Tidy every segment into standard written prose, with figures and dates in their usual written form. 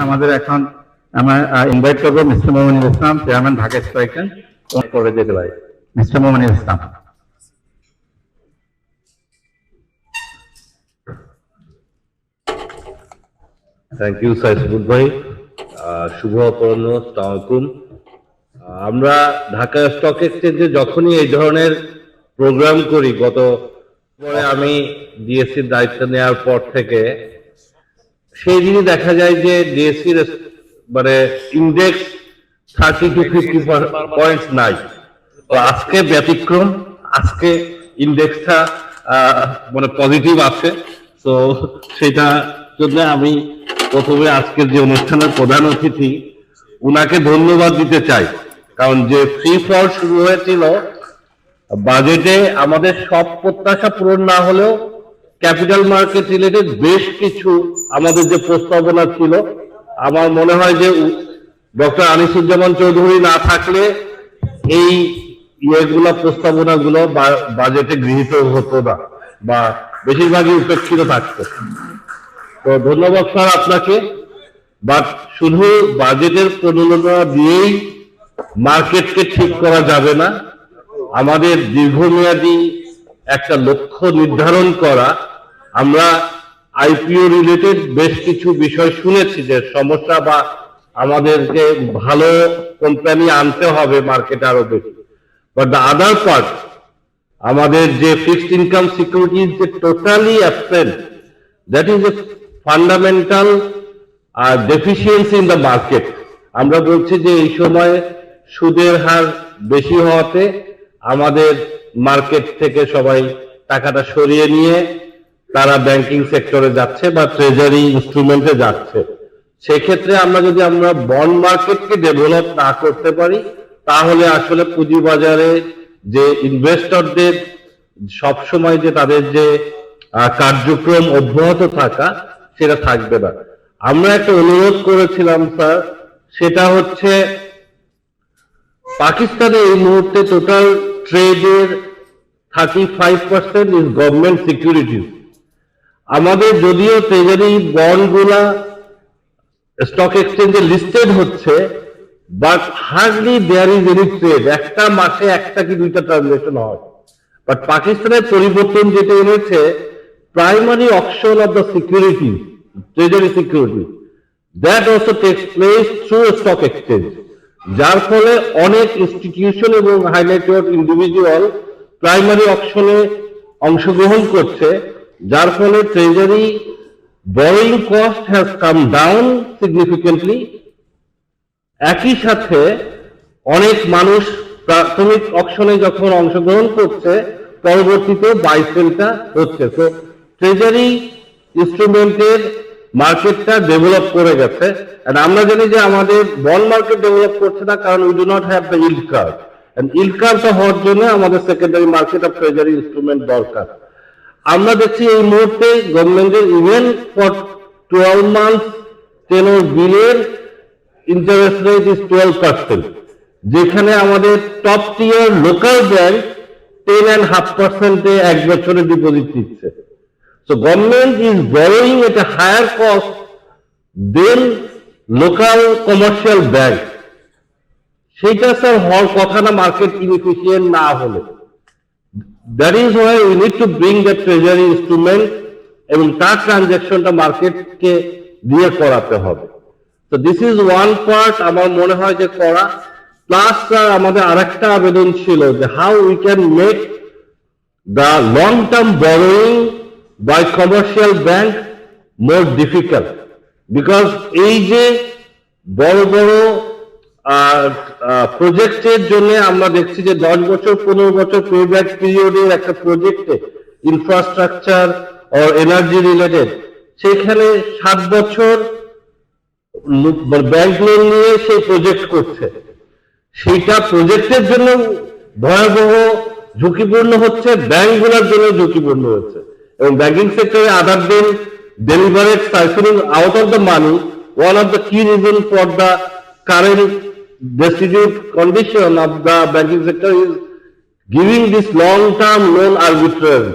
আমাদের এখন আমার ইনভাইট করবো mister Mominul Islam, chairman Dhaka stock exchange, করে যেতে পারি। Mister Mominul Islam. Thank you Saiful ভাই। শুভ অপরাহ্ন, আসসালামু আলাইকুম। আমরা ঢাকা স্টক এক্সচেঞ্জে যখনই এই ধরনের প্রোগ্রাম করি, পরে আমি ডিএসসির দায়িত্ব নেওয়ার পর থেকে সেই দিনই দেখা যায় যে ডিএসসির মানে ইন্ডেক্স 30 to 50 পয়েন্টস নাই। তো আজকে ব্যতিক্রম, আজকে ইন্ডেক্সটা মানে পজিটিভ আছে। তো সেটা জন্য আমি প্রথমে আজকের যে অনুষ্ঠানের প্রধান অতিথি উনাকে ধন্যবাদ দিতে চাই, কারণ যে ফ্রি ফল শুরু হয়েছিল বাজেটে আমাদের সব প্রত্যাশা পূরণ না হলেও ক্যাপিটাল মার্কেট রিলেটেড বেশ কিছু আমাদের যে প্রস্তাবনা ছিল, আমার মনে হয় যে ডক্টর আনিসুজ্জামান চৌধুরী না থাকলে এই প্রস্তাবনাগুলো বাজেটে গৃহীত হতো না বা বেশিরভাগই উপেক্ষিত থাকতো। তো ধন্যবাদ স্যার আপনাকে। বাট শুধু বাজেটের প্রণোদনা দিয়েই মার্কেটকে ঠিক করা যাবে না। আমাদের দীর্ঘমেয়াদী একটা লক্ষ্য নির্ধারণ করা। আমরা আইপিও রিলেটেড বেশ কিছু বিষয় শুনেছি যে সমস্যা বা আমাদেরকে ভালো কোম্পানি আনতে হবে মার্কেটে আরো বেশি। বাট দ্য আদার পার্ট, আমাদের যে ফিক্সড ইনকাম সিকিউরিটিজ যে totally absent, that is a fundamental deficiency in the market. আমরা বলছি যে এই সময় সুদের হার বেশি হওয়াতে আমাদের মার্কেট থেকে সবাই টাকাটা সরিয়ে নিয়ে তারা ব্যাংকিং সেক্টরে যাচ্ছে বা ট্রেজারি ইনস্ট্রুমেন্টে যাচ্ছে। সেক্ষেত্রে আমরা বন্ড মার্কেটকে ডেভেলপ না করতে পারি, তাহলে আসলে পুঁজিবাজারে যে ইনভেস্টরদের সবসময় যে তাদের যে কার্যক্রম অব্যাহত থাকা, সেটা থাকবে না। আমরা একটা অনুরোধ করেছিলাম স্যার, সেটা হচ্ছে পাকিস্তানে এই মুহূর্তে টোটাল ট্রেডের 35% ইজ গভর্নমেন্ট সিকিউরিটিজ। আমাদের যদিও ট্রেজারি বন্ড গুলা স্টক এক্সচেঞ্জে লিস্টেড হচ্ছে, but hardly there is any trade. একটা মাসে একটা কি দুইটা ট্রানজাকশন হয়। বাট পাকিস্তানের পরিবর্তন যেটা এনেছে, primary auction of the security, treasury security, that also tax place through stock exchange. যার ফলে অনেক ইনস্টিটিউশন এবং হাইলাইটেড ইন্ডিভিজুয়াল প্রাইমারি অকশনে অংশগ্রহণ করছে, যার ফলে treasury borrowing cost has come down significantly। একই সাথে অনেক মানুষ প্রাথমিক অকশনে যখন অংশগ্রহণ করছে, পরবর্তীতে বাই সেলটা হচ্ছে। তো ট্রেজারি ইনস্ট্রুমেন্টের মার্কেটটা ডেভেলপ করে গেছে। আমরা জানি যে আমাদের বন্ড মার্কেট ডেভেলপ করছে না, কারণ we do not have the yield curve. Yield কার্ভটা হওয়ার জন্য আমাদের secondary market of treasury instrument দরকার। আমরা দেখছি এই মুহূর্তে গভর্নমেন্টের ইভেন ফর 12 মান্থ টেনর বিলের ইন্টারেস্ট রেট ইজ 12%, যেখানে আমাদের টপ টিয়ার লোকাল ব্যাংক 10.5% এক বছরে ডিপোজিট দিচ্ছে। So government is borrowing at a higher cost than local commercial bank. সেটা স্যার হওয়ার কথা না, মার্কেট ইনএফিশিয়েন্ট না হলে। That is why we need to bring the treasury instrument এবং তার ট্রানজাকশনটা মার্কেটকে দিয়ে করাতে হবে। তো দিস ইজ ওয়ান পার্ট আমার মনে হয় যে করা। প্লাস স্যার আমাদের আরেকটা আবেদন ছিল যে how we can make the long term borrowing by commercial bank more difficult, because এই যে বড় বড় প্রজেক্টের জন্য আমরা দেখছি যে 10 বছর 15 বছর পেব্যাক পিরিয়ডের একটা প্রজেক্টে ইনফ্রাস্ট্রাকচার ও এনার্জি রিলেটেড, সেখানে 7 বছর ব্যাংক লোন নিয়ে সেই প্রজেক্ট করছে। সেইটা প্রজেক্টের জন্য ভয়াবহ ঝুঁকিপূর্ণ হচ্ছে, ব্যাংকগুলোর জন্য ঝুঁকিপূর্ণ হচ্ছে। এবং ব্যাংকিং সেক্টরে আদার দেন deliberate siphoning out of the money, one of the key reasons for the current destitute condition of the banking sector is giving this long term loan arbitrarily.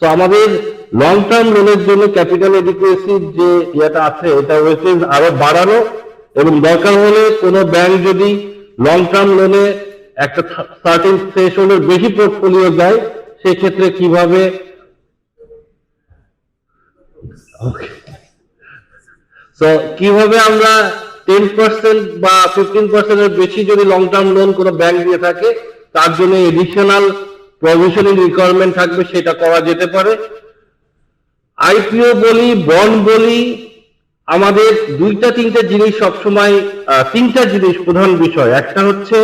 So আমাদের লং টার্ম লোনের জন্য capital এডিকুয়েসির যে ইয়েটা আছে এটা weightage আরো বাড়ানো, এবং দরকার হলে কোনো ব্যাংক যদি লং টার্ম লোনে একটা সার্টেন থ্রেশহোল্ডের বেশি পোর্টফোলিও দেয়, সেক্ষেত্রে কিভাবে কিভাবে আমরা 10% বা 15% এর বেশি যদি লং টার্ম লোন কোনো ব্যাংক দিয়ে থাকে, তার জন্য এডিশনাল প্রভিশনিং রিকোয়ারমেন্ট থাকবে, সেটা করা যেতে পারে। আইপিও বলি, বন্ড বলি, আমাদের দুইটা তিনটা জিনিস সবসময়, তিনটা জিনিস প্রধান বিষয়। একটা হচ্ছে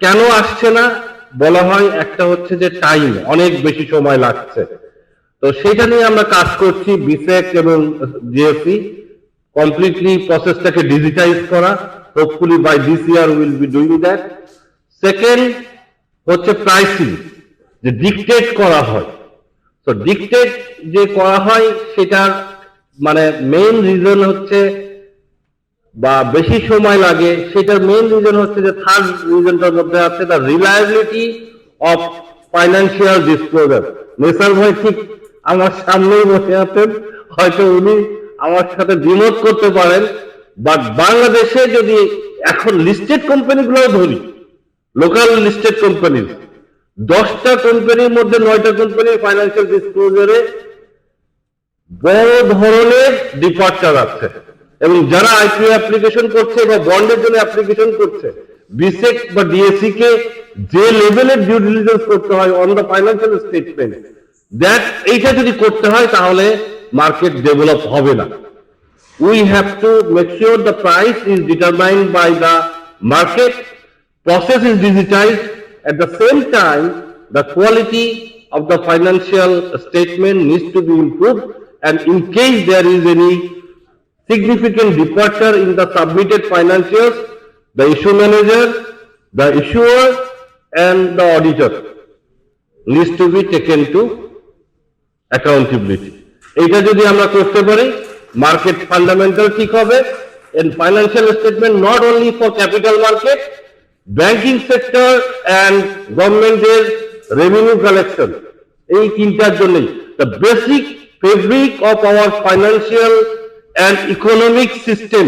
কেন আসছে না বলা হয়, একটা হচ্ছে যে টাইম, অনেক বেশি সময় লাগছে। তো সেটা নিয়ে আমরা কাজ করছি, বিসেক এবং জিএসসি, কমপ্লিটলি প্রসেসটাকে ডিজিটাইজ করা। Hopefully by this year will be doing that. Second হচ্ছে প্রাইসিং, যে ডিকটেট করা হয়। তো ডিকটেট যে করা হয় সেটার মানে মেইন রিজন হচ্ছে, বা বেশি সময় লাগে, সেটার মেইন রিজন হচ্ছে যে থার্ড রিজনটার মধ্যে আছে the reliability of financial disclosure. Nesar ভাই ঠিক আমার সামনেই বসে আছেন, হয়তো উনি আমার সাথে দ্বিমত করতে পারেন, বাট বাংলাদেশে যদি এখন লিস্টেড কোম্পানিগুলো ধরি, লোকাল লিস্টেড কোম্পানি, 10টা কোম্পানির মধ্যে 9টা কোম্পানির ফাইন্যান্সিয়াল ডিসক্লোজারে বড় ধরনের ডিপার্চার আছে। এবং যারা আইপিও অ্যাপ্লিকেশন করছে বা বন্ডের জন্য অ্যাপ্লিকেশন করছে, বিসেক বা ডিএসসি কে যে লেভেলের ডিউ ডিলিজেন্স করতে হয় on the financial statement, that এইটা যদি করতে হয় তাহলে মার্কেট ডেভেলপ হবে না। We have to make sure the price is determined by the market, process is digitized, at the same time the quality of the financial statement needs to be improved, and in case there is any significant departure in the submitted financials, the issue manager, the issuer and the auditor needs to be taken to accountability. এটা যদি আমরা করতে পারি, market fundamental ঠিক হবে, and financial statement not only for capital market, banking sector and governmenটের revenue collection, এই তিনটার জন্যই the basic fabric of our financial and economic system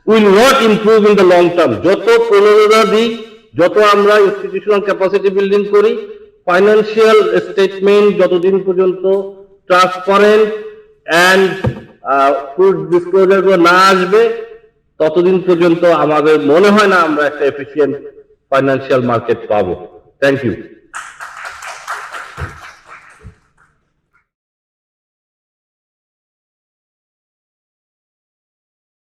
will not improve in the long term. যত প্রণোদনা দিই, যত আমরা ইনস্টিটিউশনাল ক্যাপাসিটি বিল্ডিং করি, financial statement যতদিন পর্যন্ত ট্রান্সপারেন্ট অ্যান্ড ফুড ডিসক্লোজার গুলো না আসবে, ততদিন পর্যন্ত আমাদের মনে হয় না আমরা একটা এফিশিয়েন্ট ফাইন্যান্সিয়াল মার্কেট পাবো। Thank you.